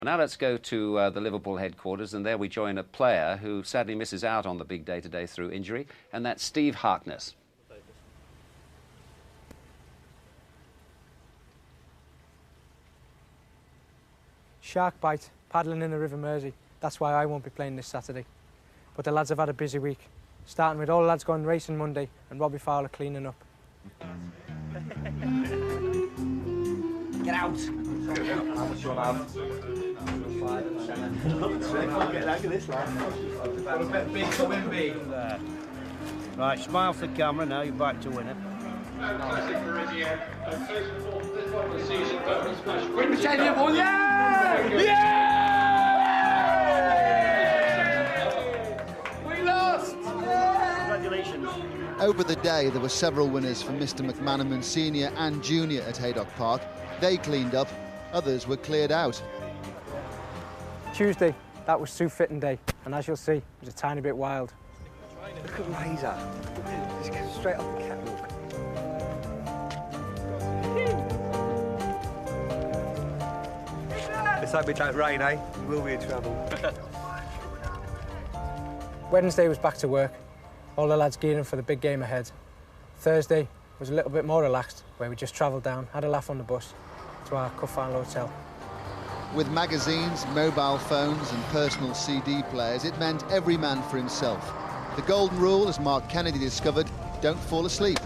Now let's go to the Liverpool headquarters, and there we join a player who sadly misses out on the big day today through injury, and that's Steve Harkness. Shark bite, paddling in the River Mersey. That's why I won't be playing this Saturday. But the lads have had a busy week, starting with all the lads going racing Monday and Robbie Fowler cleaning up. Get out! How much you want to have? Look at this, lad. Big to win big. Right, smile for the camera now, you're back to win it. We lost! Congratulations. Over the day, there were several winners for Mr. McManaman Senior and Junior at Haydock Park. They cleaned up, others were cleared out. Tuesday, that was Sue Fitting Day, and as you'll see, it was a tiny bit wild. Look at Razor. Just get straight off the catwalk. Let's hope it don't rain, eh? We will be in trouble. Wednesday was back to work, all the lads gearing for the big game ahead. Thursday was a little bit more relaxed, where we just travelled down, had a laugh on the bus to our cup final hotel. With magazines, mobile phones and personal CD players, it meant every man for himself. The golden rule, as Mark Kennedy discovered, don't fall asleep.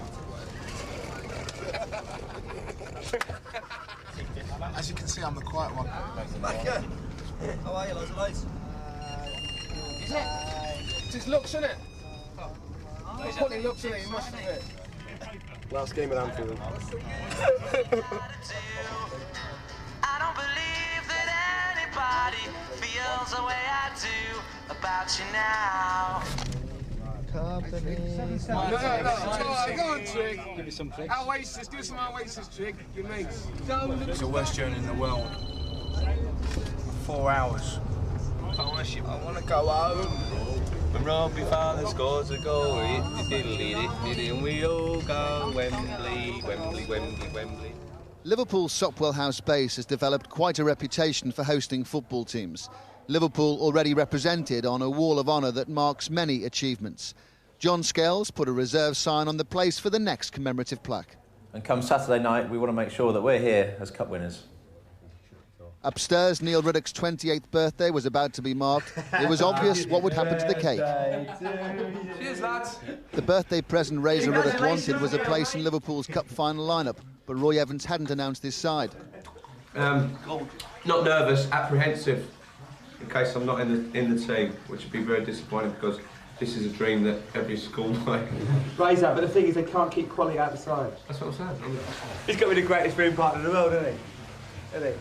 As you can see, I'm the quiet one. How are you, lads? Is it? Just looks, isn't it? It's probably looks, isn't it? You must have it. Last game at Anfield. I don't believe that anybody feels the way I do about you now. No, go on, Trig. Give me some tricks. Oasis, do some Oasis, Trig. Your mates. It's the worst journey in the world. 4 hours. I want to go home. When Robbie Fowler scores a goal, and we all go Wembley, Wembley, Wembley, Wembley. Liverpool's Sopwell House base has developed quite a reputation for hosting football teams. Liverpool already represented on a wall of honour that marks many achievements. John Scales put a reserve sign on the place for the next commemorative plaque. And come Saturday night, we want to make sure that we're here as cup winners. Upstairs, Neil Ruddick's 28th birthday was about to be marked. It was obvious what would happen to the cake. Cheers, lads. The birthday present Razor Ruddick wanted was a place in Liverpool's cup final lineup, but Roy Evans hadn't announced his side. Not nervous, apprehensive, in case I'm not in the team, which would be very disappointing because this is a dream that every school might. Razor, but the thing is they can't keep quality out the side. That's what I'm saying. He's got to be the greatest ring partner in the world, isn't he? Isn't he?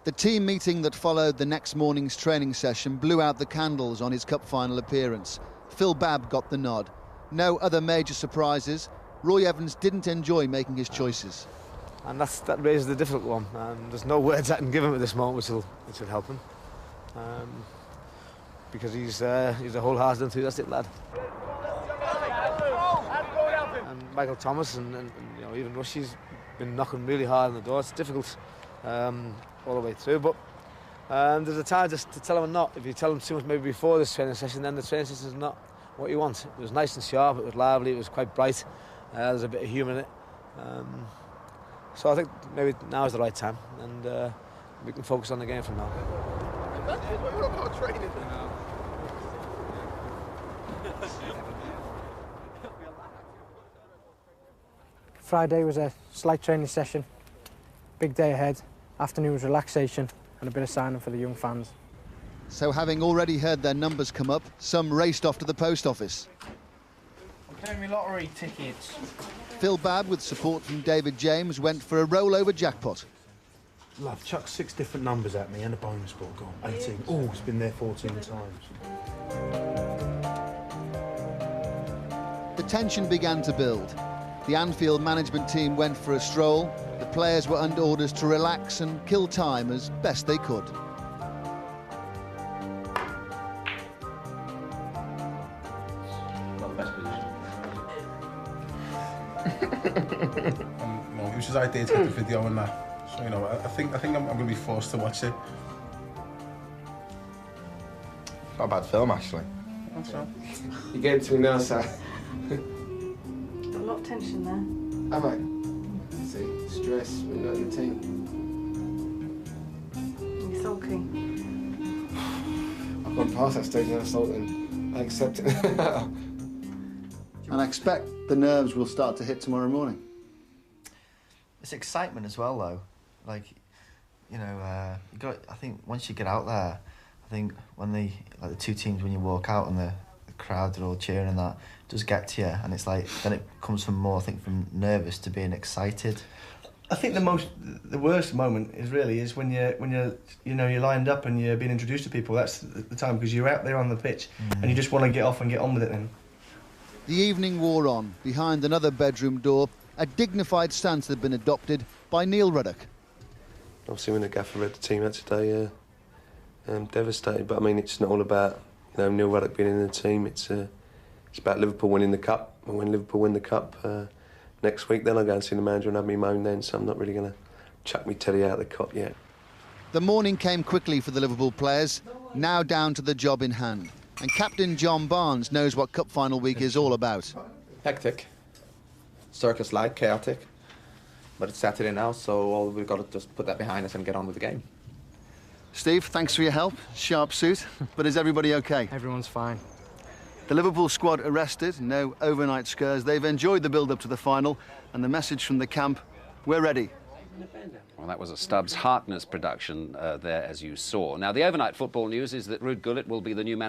The team meeting that followed the next morning's training session blew out the candles on his cup final appearance. Phil Babb got the nod. No other major surprises. Roy Evans didn't enjoy making his choices. And that raises the difficult one. There's no words I can give him at this moment which will help him. Because he's a wholehearted, enthusiastic lad. And Michael Thomas and you know, even Rushy's been knocking really hard on the door. It's difficult all the way through, but there's a time just to tell him not. If you tell him too much maybe before this training session, then the training session is not what you want. It was nice and sharp, it was lively, it was quite bright. There's a bit of humour in it. So I think maybe now is the right time, and we can focus on the game from now. Friday was a slight training session, big day ahead, afternoon was relaxation and a bit of signing for the young fans. So having already heard their numbers come up, some raced off to the post office. I'm playing me lottery tickets. Phil Babb, with support from David James, went for a rollover jackpot. Love, chuck 6 different numbers at me and a bonus ball. Go on, 18. Oh, it's been there 14 times. The tension began to build. The Anfield management team went for a stroll. The players were under orders to relax and kill time as best they could. Not the best position. Well, it was his idea to get the video and that. So, you know, I think I'm going to be forced to watch it. Not a bad film, actually. That's right. You gave it to me now, sir. Got a lot of tension there. Have I? See, stress when you're not in the team. You're sulky. I've gone past that stage of assault and I accept it. And I expect the nerves will start to hit tomorrow morning. It's excitement as well, though. Like, you know, you got. I think once you get out there, I think when the two teams, when you walk out and the crowd are all cheering and that, it does get to you, and it's like then it comes from more, I think, from nervous to being excited. I think the worst moment is when you're lined up and you're being introduced to people. That's the time, because you're out there on the pitch and you just want to get off and get on with it then. The evening wore on. Behind another bedroom door, a dignified stance had been adopted by Neil Ruddock. Obviously, when the gaffer read the team out today, I'm devastated. But I mean, it's not all about Neil Ruddock being in the team. It's about Liverpool winning the cup. And when Liverpool win the cup next week, then I'll go and see the manager and have me moan then. So I'm not really going to chuck me teddy out of the cop yet. The morning came quickly for the Liverpool players, now down to the job in hand. And captain John Barnes knows what cup final week is all about. Hectic, circus-like, chaotic. But it's Saturday now, so all we've got to just put that behind us and get on with the game. Steve, thanks for your help. Sharp suit. But is everybody OK? Everyone's fine. The Liverpool squad arrested, no overnight scares. They've enjoyed the build-up to the final, and the message from the camp, we're ready. Well, that was a Stubbs Harkness production there, as you saw. Now, the overnight football news is that Ruud Gullit will be the new manager.